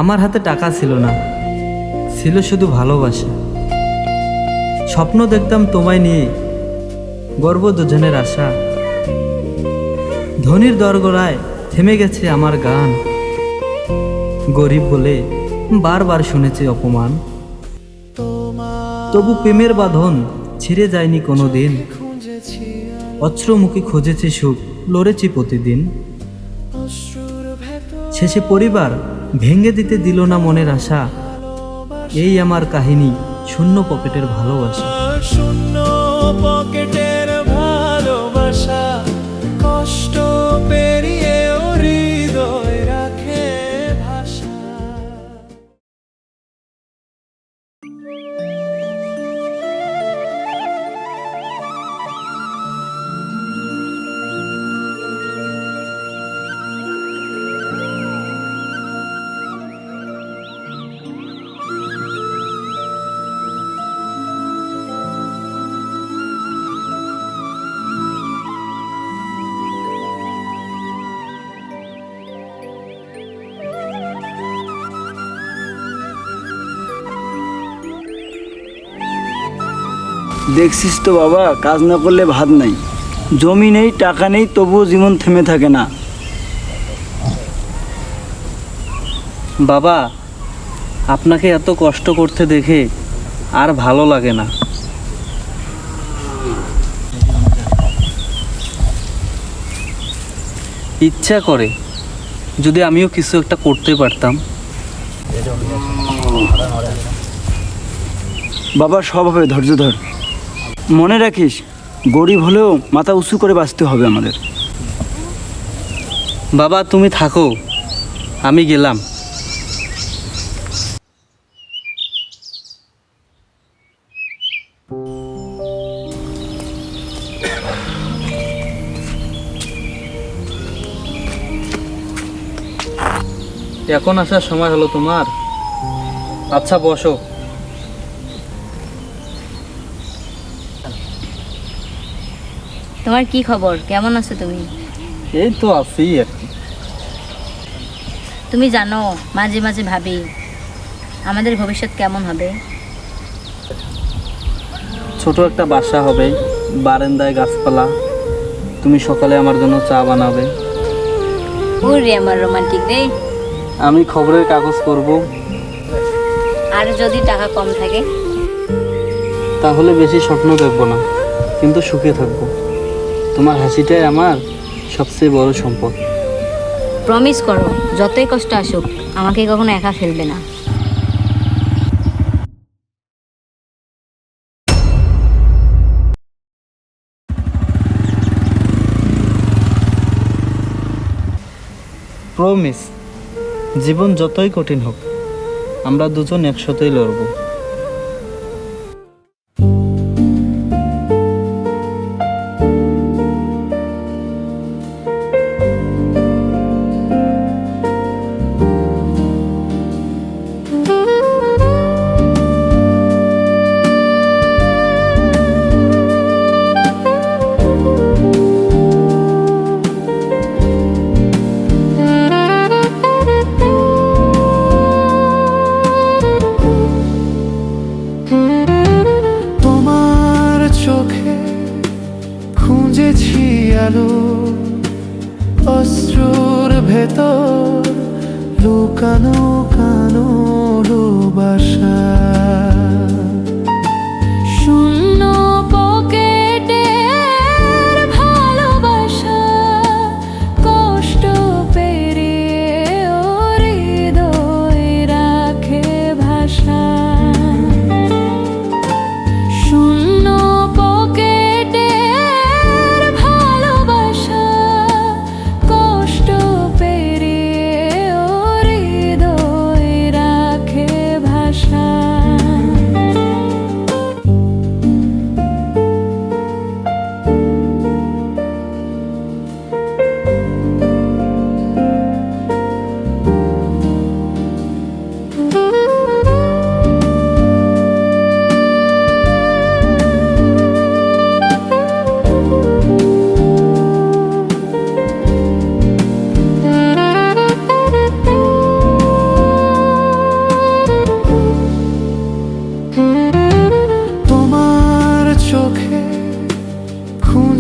আমার হাতে টাকা ছিল না, ছিল শুধু ভালোবাসা। স্বপ্ন দেখতাম তোমায় নিয়ে, গর্ব দুজনের আশা। ধনির দরগড়ায় থেমে গেছে আমার গান, গরিব বলে বারবার শুনেছি অপমান। তবু প্রেমের বাঁধন ছিঁড়ে যায়নি কোনো দিন, অশ্রুমুখী খুঁজেছি সুখ, লড়েছি প্রতিদিন। শেষে পরিবার ভেঙে দিতে দিল না মনের আশা। এই আমার কাহিনী, শূন্য পকেটের ভালোবাসা। শূন্য পকেটের ভালোবাসা, কষ্ট পেরিয়ে হৃদয় রাখে ভাষা। দেখছিস তো বাবা, কাজ না করলে ভাত নাই, জমি নেই, টাকা নেই, তবুও জীবন থেমে থাকে না। বাবা, আপনাকে এত কষ্ট করতে দেখে আর ভালো লাগে না। ইচ্ছা করে যদি আমিও কিছু একটা করতে পারতাম। বাবা, সব হবে, ধৈর্য ধর। মনে রাখিস, গরিব হলেও মাথা উঁচু করে বাঁচতে হবে আমাদের। বাবা, তুমি থাকো, আমি গেলাম। এখন আসার সময় হলো তোমার? আচ্ছা, বসো। তোমার কি খবর? কেমন আছো তুমি? এই তো আছি আর কি। তুমি জানো, মাঝে মাঝে ভাবি আমাদের ভবিষ্যৎ কেমন হবে। ছোট একটা বাসা হবে, বারান্দায় গাছপালা, তুমি সকালে আমার জন্য চা বানাবে, ওরে আমার রোমান্টিক রে। আমি খবরের কাগজ করব। আর যদি টাকা কম থাকে? তাহলে বেশি স্বপ্ন দেখবো না, কিন্তু সুখে থাকবো। তোমার হাসিটাই আমার সবচেয়ে বড় সম্পদ। প্রমিস করো, যতই কষ্ট আসুক আমাকে কখনো একা ফেলবে না। প্রমিস, জীবন যতই কঠিন হোক আমরা দুজন একসাথেই লড়বো। তোমার চোখে খুঁজেছি আলো, অশ্রুর ভেতর লুকানো কানো বাসা। শূন্য পকেটের ভালোবাসা, কষ্ট পেরিয়ে হৃদয় রাখে ভাষা। শূন্য পকেটের ভালোবাসা, কষ্ট পেরিয়ে হৃদয় রাখে ভাষা।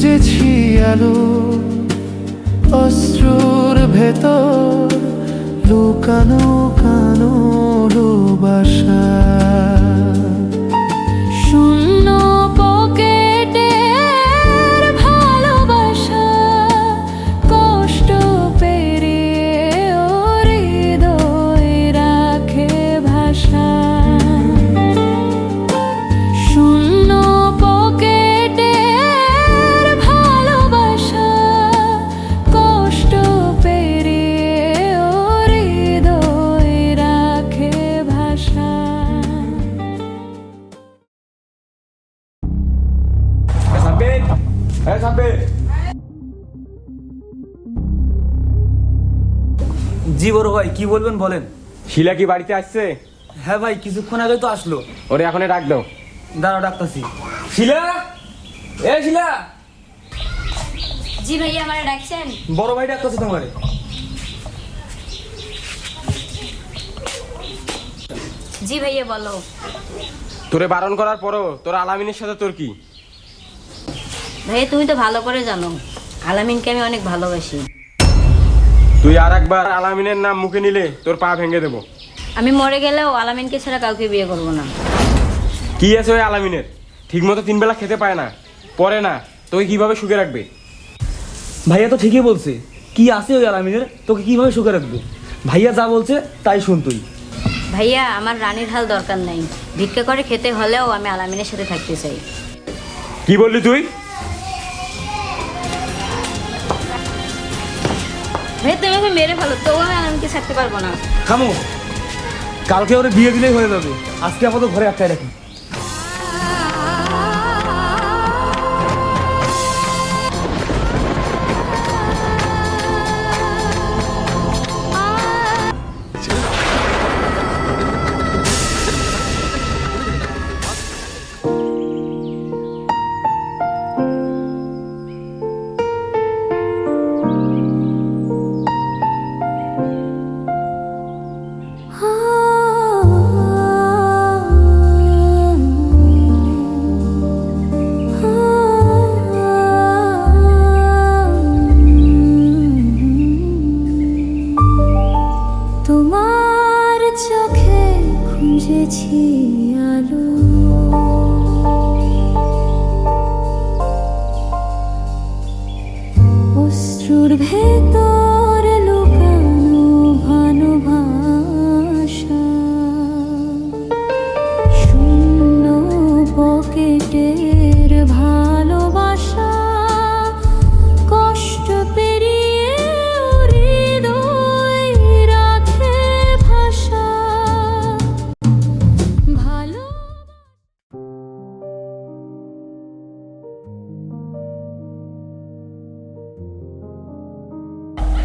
খুঁজেছি আলো অস্ত্রর ভেতর লুকানো কানো বাসা শূন্য পকেটের ভালোবাসা কষ্ট পেরিয়ে ও হৃদয় রাখে ভাষা শূন্য পকেটের ভালোবাসা কষ্ট পেরিয়ে ও হৃদয় রাখে ভাষা জি বড় ভাই, কি বলবেন বলেন। শিলা কি বাড়িতে আসছে? হ্যাঁ ভাই, কিছুক্ষণ আগে তো আসলো। ওরে এখনই ডাক দাও। দাঁড়াও, ডাকতাছি। শিলা, এ শিলা। জি ভাইয়া, আমার ডাকছেন? বড় ভাই ডাকতাছে তোমারে। জি ভাইয়া, বলো। তোরে বারণ করার পরও তোর আলামিনের সাথে তোর কি? ভাইয়া, তুমি তো ভালো করে জানো আলামিনকে আমি অনেক ভালোবাসি। তুই আর একবার আলামিনের নাম মুখে নিলে তোর পা ভেঙে দেবো। আমি মরে গেলেও আলামিনকে ছাড়া কাউকে বিয়ে করবো না। কি আছে ওই আলামিনের? ঠিকমতো 3 বেলা খেতে পায় না, পরে না, তোকে কিভাবে সুখে রাখবে? ভাইয়া তো ঠিকই বলছে। কি আছে ওই আলামিনের, তোকে কিভাবে সুখে রাখবে? ভাইয়া যা বলছে তাই শুন তুই। ভাইয়া, আমার রানীর হাল দরকার নাই। ভিক্ষা করে খেতে হলেও আমি আলামিনের সাথে থাকতে চাই। কি বললি তুই? ভাই, তুমি আমাকে মেরে ফেলো, তবু আমি আলামিনকে ছাড়তে পারবো না। থামো, কালকে ওরে বিয়ে দিলেই হয়ে যাবে। আজকে আপাতত ঘরে আটকায় রাখি। তোমার চোখে খুঁজেছি আলো অশ্রুর ভেতর লুকানো ভালোবাসা শূন্য পকেটের ভালোবাসা কষ্ট পেরিয়ে হৃদয় রাখে ভাষা ভালো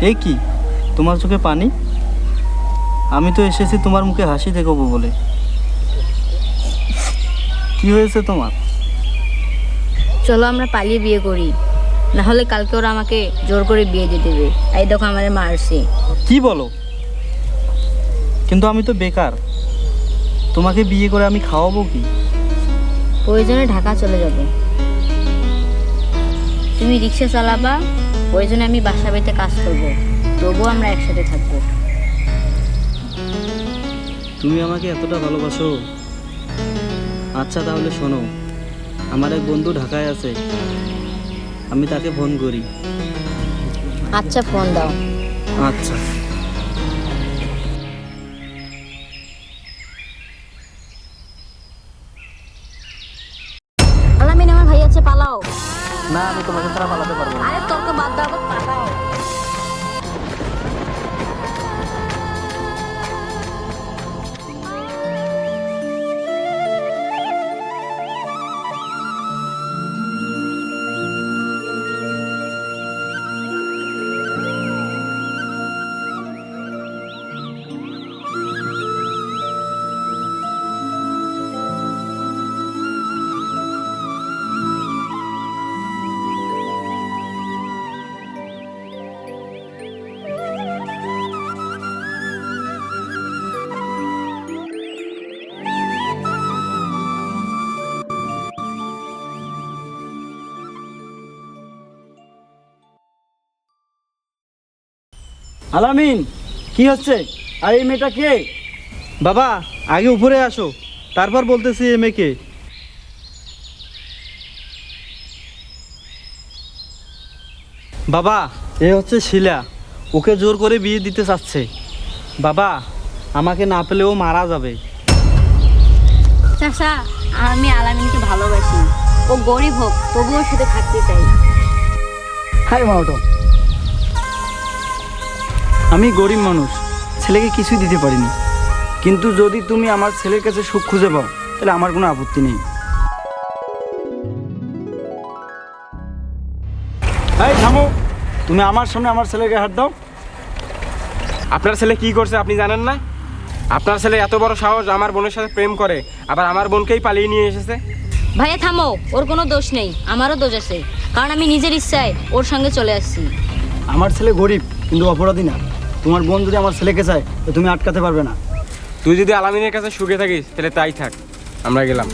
এ কি, তোমার চোখে পানি? আমি তো এসেছি তোমার মুখে হাসি দেখাবো বলে। কি হয়েছে তোমার? চলো আমরা পালিয়ে বিয়ে করি, না হলে কালকে ওরা আমাকে জোর করে বিয়ে দিয়ে দেবে। এই দেখো, আমাদের মারছে। কি বলো? কিন্তু আমি তো বেকার, তোমাকে বিয়ে করে আমি খাওয়াবো কি? প্রয়োজনে ঢাকা চলে যাব। তুমি রিক্সা চালাবা, প্রয়োজনে আমি বাসা বাড়িতে কাজ করব, তবুও আমরা একসাথে থাকবো। তুমি আমাকে এতটা ভালোবাসো? আচ্ছা তাহলে শোনো, আমার এক বন্ধু ঢাকায় আছে, আমি তাকে ফোন করি। আচ্ছা, ফোন দাও। আচ্ছা। আলামিন, আমার ভাই আছে, পালাও। না, আমি তোমাকে ছাড়া পালাতে পারবো না। আরে তর্ক বাদ দাও, পালাও। আলামিন, কি হচ্ছে? আর এই মেয়েটা কে? বাবা আগে উপরে আসো, তারপর বলতেছি এ মেয়েকে। বাবা এ হচ্ছে শিলা, ওকে জোর করে বিয়ে দিতে চাচ্ছে। বাবা আমাকে না পেলেও মারা যাবে। চাচা, আমি আলামিনকে ভালোবাসি। ও গরিব হোক তবুও ওর সাথে থাকতে চাই। হাই মাওটো, আমি গরিব মানুষ, ছেলেকে কিছুই দিতে পারিনি, কিন্তু যদি তুমি আমার ছেলের কাছে সুখ খুঁজে পাও তাহলে আমার কোনো আপত্তি নেই। এই থামো, তুমি আমার সামনে আমার ছেলেকে হাত দাও। আপনার ছেলে কি করছে আপনি জানেন না? আপনার ছেলে এত বড় সাহস আমার বোনের সাথে প্রেম করে, আবার আমার বোনকেই পালিয়ে নিয়ে এসেছে। ভাইয়া থামো, ওর কোনো দোষ নেই, আমারও দোষ আছে, কারণ আমি নিজের ইচ্ছায় ওর সঙ্গে চলে আসছি। আমার ছেলে গরিব কিন্তু অপরাধী না। তোমার বোন যদি আমার ছেলেকে চায় তো তুমি আটকাতে পারবে না। তুই যদি আলামিনের কাছে সুখে থাকিস তাহলে তাই থাক, আমরা গেলাম।